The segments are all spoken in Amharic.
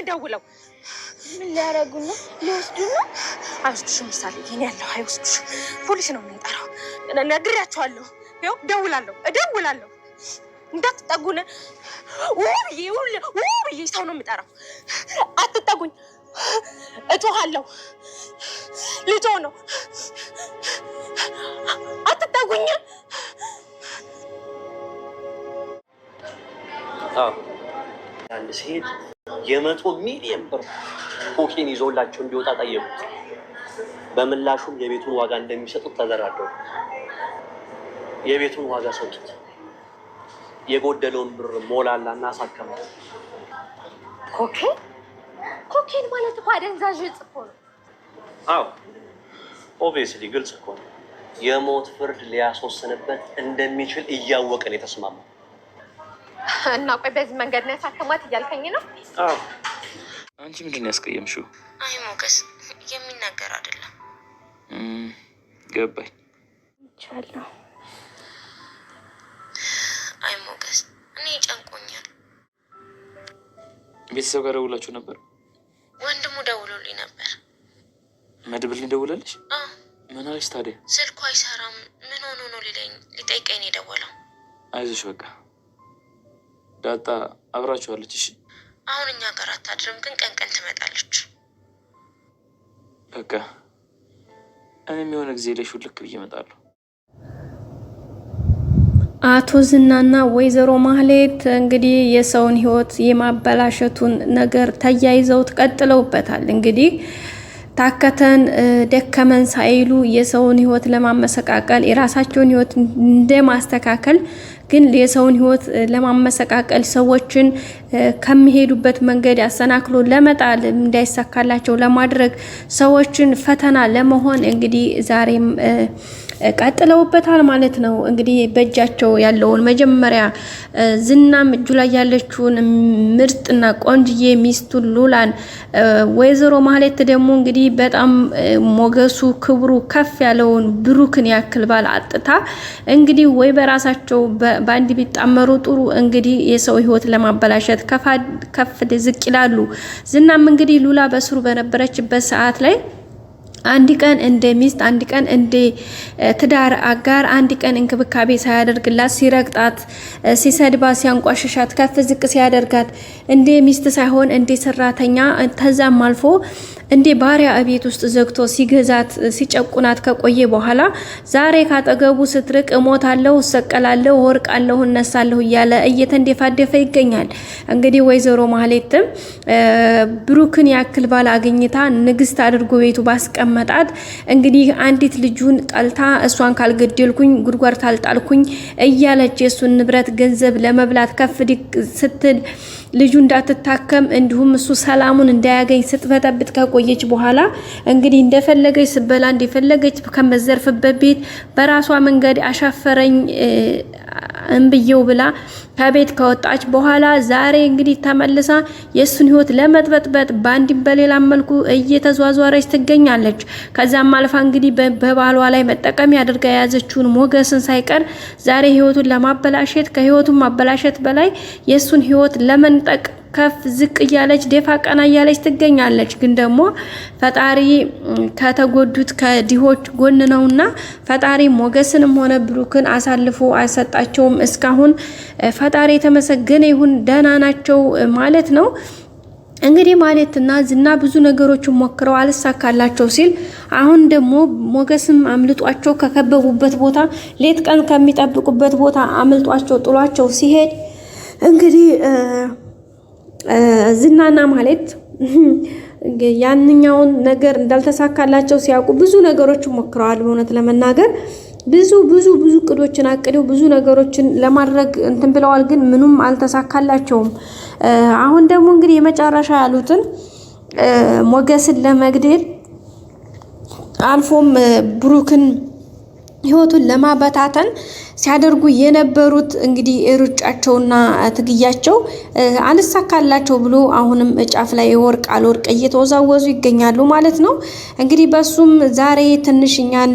የምደውለው? ምን ሊያረጉ ነው? ሊወስዱ ነው? አይወስዱሽም ምሳሌ፣ የኔ ያለው አይወስዱሽም። ፖሊስ ነው የምንጠራው። ነግሬያቸዋለሁ። ይኸው እደውላለሁ። እንዳትጠጉን። ውብዬ ሰው ነው የምጠራው። አትጠጉኝ። እጮሃለሁ። ልጆ ነው። አትጠጉኝ። አንድ ሴት የ100 ሚሊዮን ብር ኮኬን ይዞላቸው እንዲወጣ ጠየቁት። በምላሹም የቤቱን ዋጋ እንደሚሰጡት ተደራደሩ። የቤቱን ዋጋ ሰጡት። የጎደለውን ብር ሞላላና አሳከመ። ኮኬን ማለት እኮ አደንዛዥ እጽ እኮ ነው። አዎ ኦብቪየስሊ ግልጽ እኮ ነው። የሞት ፍርድ ሊያስወስንበት እንደሚችል እያወቀን የተስማማው እና ቆይ በዚህ መንገድ ነው ያሳከማት እያልከኝ ነው? አዎ። አንቺ ምንድን ነው ያስቀየምሽው? አይ ሞገስ የሚናገር አይደለም። ገባኝ። ይቻላል። አይ ሞገስ እኔ ጨንቆኛል። ቤተሰብ ጋር ደውላችሁ ነበር? ወንድሙ ደውሎልኝ ነበር። መድብል ደውላለሽ? ምን አለሽ ታዲያ? ስልኩ አይሰራም። ምን ሆኖ ነው ሊጠይቀኝ ነው የደወለው። አይዞሽ በቃ ዳጣ አብራችኋለች። እሺ አሁን እኛ ጋር አታድርም፣ ግን ቀን ትመጣለች። በቃ እኔም የሆነ ጊዜ ላይ ልክ ብዬ እመጣለሁ። አቶ ዝናና ወይዘሮ ማህሌት እንግዲህ የሰውን ህይወት የማበላሸቱን ነገር ተያይዘው ቀጥለውበታል። እንግዲህ ታከተን ደከመን ሳይሉ የሰውን ህይወት ለማመሰቃቀል የራሳቸውን ህይወት እንደማስተካከል ግን የሰውን ህይወት ለማመሰቃቀል ሰዎችን ከሚሄዱበት መንገድ ያሰናክሎ ለመጣል እንዳይሳካላቸው ለማድረግ ሰዎችን ፈተና ለመሆን እንግዲህ ዛሬም ቀጥለውበታል ማለት ነው። እንግዲህ በእጃቸው ያለውን መጀመሪያ ዝናም እጁ ላይ ያለችውን ምርጥና ቆንጅዬ ሚስቱን ሉላን ወይዘሮ ማህሌት ደግሞ እንግዲህ በጣም ሞገሱ ክብሩ ከፍ ያለውን ብሩክን ያክል ባል አጥታ እንግዲህ ወይ በራሳቸው በአንድ ቢጣመሩ ጥሩ እንግዲህ የሰው ህይወት ለማበላሸት ከፍ ዝቅ ይላሉ። ዝናም እንግዲህ ሉላ በስሩ በነበረችበት ሰዓት ላይ አንድ ቀን እንደ ሚስት አንድ ቀን እንደ ትዳር አጋር አንድ ቀን እንክብካቤ ሳያደርግላት ሲረግጣት ሲሰድባት ሲያንቋሽሻት ከፍ ዝቅ ሲያደርጋት እንደ ሚስት ሳይሆን እንደ ሰራተኛ ተዛም አልፎ እንደ ባሪያ ቤት ውስጥ ዘግቶ ሲገዛት ሲጨቁናት ከቆየ በኋላ ዛሬ ካጠገቡ ስትርቅ እሞታለሁ፣ እሰቀላለሁ፣ ወርቃለሁ፣ እነሳለሁ እያለ እየተንደፋደፈ ይገኛል። እንግዲህ ወይዘሮ ማህሌትም ብሩክን ያክል ባል አግኝታ ንግስት አድርጎ ቤቱ ባስቀመጣት እንግዲህ አንዲት ልጁን ጠልታ እሷን ካልገደልኩኝ ጉድጓድ ታልጣልኩኝ እያለች የሱን ንብረት ገንዘብ ለመብላት ከፍ ስትል ልጁ እንዳትታከም እንዲሁም እሱ ሰላሙን እንዳያገኝ ስትበጠብጥ ከቆየች በኋላ እንግዲህ እንደፈለገች ስበላ እንደፈለገች ከመዘርፍበት ቤት በራሷ መንገድ አሻፈረኝ እንብየው ብላ ከቤት ከወጣች በኋላ ዛሬ እንግዲህ ተመልሳ የሱን ህይወት ለመጥበጥበጥ ባንዲም በሌላ መልኩ እየተዟዟረች ትገኛለች። ከዛም አልፋ እንግዲህ በባሏ ላይ መጠቀም ያደርጋ የያዘችውን ሞገስን ሳይቀር ዛሬ ህይወቱን ለማበላሸት ከህይወቱን ማበላሸት በላይ የሱን ህይወት ለመንጠቅ ከፍ ዝቅ እያለች ደፋ ቀና እያለች ትገኛለች። ግን ደግሞ ፈጣሪ ከተጎዱት ከዲሆች ጎን ነውና ፈጣሪ ሞገስንም ሆነ ብሩክን አሳልፎ አይሰጣቸውም። እስካሁን ፈጣሪ የተመሰገነ ይሁን ደህና ናቸው ማለት ነው። እንግዲህ ማለትና ዝና ብዙ ነገሮችን ሞክረው አልሳካላቸው ሲል አሁን ደግሞ ሞገስም አምልጧቸው ከከበቡበት ቦታ ሌት ቀን ከሚጠብቁበት ቦታ አምልጧቸው ጥሏቸው ሲሄድ እንግዲህ ዝናና ማለት ያንኛውን ነገር እንዳልተሳካላቸው ሲያውቁ ብዙ ነገሮች ሞክረዋል። በእውነት ለመናገር ብዙ እቅዶችን አቅደው ብዙ ነገሮችን ለማድረግ እንትን ብለዋል፣ ግን ምንም አልተሳካላቸውም። አሁን ደግሞ እንግዲህ የመጨረሻ ያሉትን ሞገስን ለመግደል አልፎም ብሩክን ህይወቱን ለማበታተን ሲያደርጉ የነበሩት እንግዲህ ሩጫቸውና ትግያቸው አልሳካላቸው ብሎ አሁንም ጫፍ ላይ ወርቅ አልወርቅ እየተወዛወዙ ይገኛሉ ማለት ነው። እንግዲህ በሱም ዛሬ ትንሽኛን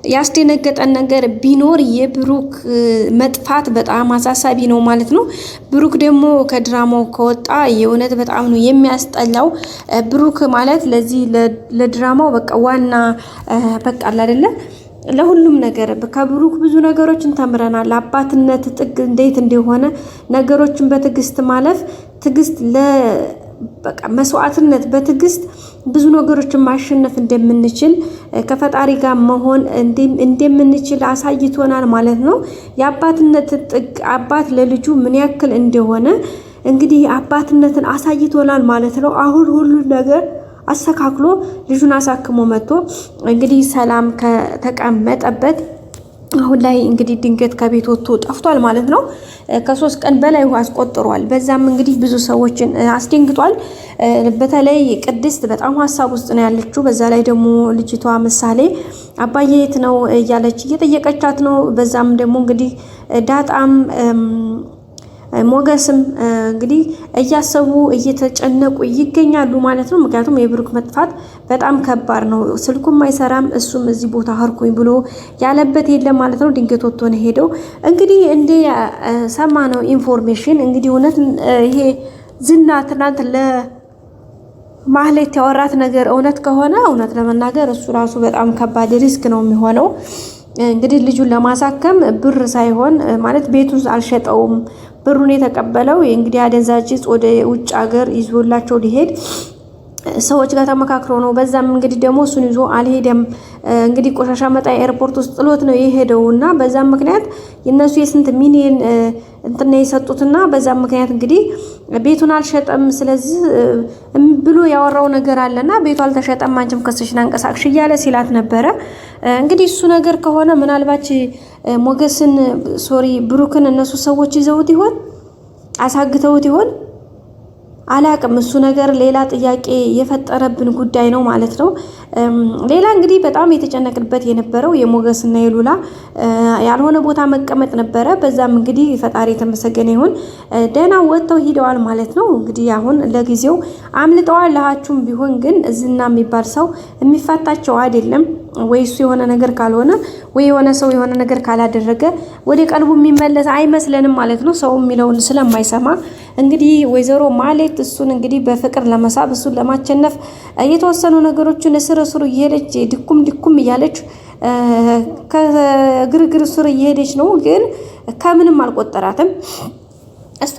ያስደነገጠን ነገር ቢኖር የብሩክ መጥፋት በጣም አሳሳቢ ነው ማለት ነው። ብሩክ ደግሞ ከድራማው ከወጣ የእውነት በጣም ነው የሚያስጠላው። ብሩክ ማለት ለዚህ ለድራማው በቃ ዋና በቃ አይደለ ለሁሉም ነገር ከብሩክ ብዙ ነገሮችን ተምረናል። አባትነት ጥግ እንዴት እንደሆነ ነገሮችን በትዕግስት ማለፍ ትዕግስት በቃ መስዋዕትነት በትዕግስት ብዙ ነገሮችን ማሸነፍ እንደምንችል ከፈጣሪ ጋር መሆን እንደምንችል አሳይቶናል ማለት ነው። የአባትነት ጥግ አባት ለልጁ ምን ያክል እንደሆነ እንግዲህ አባትነትን አሳይቶናል ማለት ነው። አሁን ሁሉ ነገር አስተካክሎ ልጁን አሳክሞ መጥቶ እንግዲህ ሰላም ከተቀመጠበት አሁን ላይ እንግዲህ ድንገት ከቤት ወጥቶ ጠፍቷል ማለት ነው። ከ3 ቀን በላይ አስቆጥሯል። በዛም እንግዲህ ብዙ ሰዎችን አስደንግጧል። በተለይ ቅድስት በጣም ሀሳብ ውስጥ ነው ያለችው። በዛ ላይ ደግሞ ልጅቷ ምሳሌ አባዬ የት ነው እያለች እየጠየቀቻት ነው። በዛም ደግሞ እንግዲህ ዳጣም ሞገስም እንግዲህ እያሰቡ እየተጨነቁ ይገኛሉ ማለት ነው። ምክንያቱም የብሩክ መጥፋት በጣም ከባድ ነው። ስልኩም አይሰራም። እሱም እዚህ ቦታ ሀርኩኝ ብሎ ያለበት የለም ማለት ነው። ድንገት ወጥቶ ነው ሄደው። እንግዲህ እንደ ሰማነው ኢንፎርሜሽን እንግዲህ እውነት ይሄ ዝና ትናንት ለማህሌት ያወራት ነገር እውነት ከሆነ እውነት ለመናገር እሱ ራሱ በጣም ከባድ ሪስክ ነው የሚሆነው። እንግዲህ ልጁን ለማሳከም ብር ሳይሆን ማለት ቤቱን አልሸጠውም። ብሩን የተቀበለው እንግዲህ አደንዛዥ ዕፅ ወደ ውጭ ሀገር ይዞላቸው ሊሄድ ሰዎች ጋር ተመካክሮ ነው። በዛም እንግዲህ ደግሞ እሱን ይዞ አልሄደም። እንግዲህ ቆሻሻ መጣያ ኤርፖርት ውስጥ ጥሎት ነው የሄደውና በዛም ምክንያት የነሱ የስንት ሚሊዮን እንትና የሰጡትና በዛም ምክንያት እንግዲህ ቤቱን አልሸጠም። ስለዚህ ብሎ ያወራው ነገር አለና ቤቱ አልተሸጠም፣ አንቺም ከስሽን አንቀሳቅሽ እያለ ሲላት ነበረ። እንግዲህ እሱ ነገር ከሆነ ምናልባት ሞገስን ብሩክን እነሱ ሰዎች ይዘውት ይሆን አሳግተውት ይሆን አላቅም። እሱ ነገር ሌላ ጥያቄ የፈጠረብን ጉዳይ ነው ማለት ነው። ሌላ እንግዲህ በጣም የተጨነቅንበት የነበረው የሞገስና የሉላ ያልሆነ ቦታ መቀመጥ ነበረ። በዛም እንግዲህ ፈጣሪ የተመሰገነ ይሁን ደህና ወጥተው ሂደዋል ማለት ነው። እንግዲህ አሁን ለጊዜው አምልጠዋል። ለሃቹም ቢሆን ግን ዝና የሚባል ሰው የሚፋታቸው አይደለም። ወይ እሱ የሆነ ነገር ካልሆነ ወይ የሆነ ሰው የሆነ ነገር ካላደረገ ወደ ቀልቡ የሚመለስ አይመስለንም ማለት ነው። ሰው የሚለውን ስለማይሰማ እንግዲህ ወይዘሮ ማህሌት እሱን እንግዲህ በፍቅር ለመሳብ እሱን ለማቸነፍ የተወሰኑ ነገሮችን እስር እየሄደች ድኩም እያለች ከግርግር ስር እየሄደች ነው። ግን ከምንም አልቆጠራትም እሷ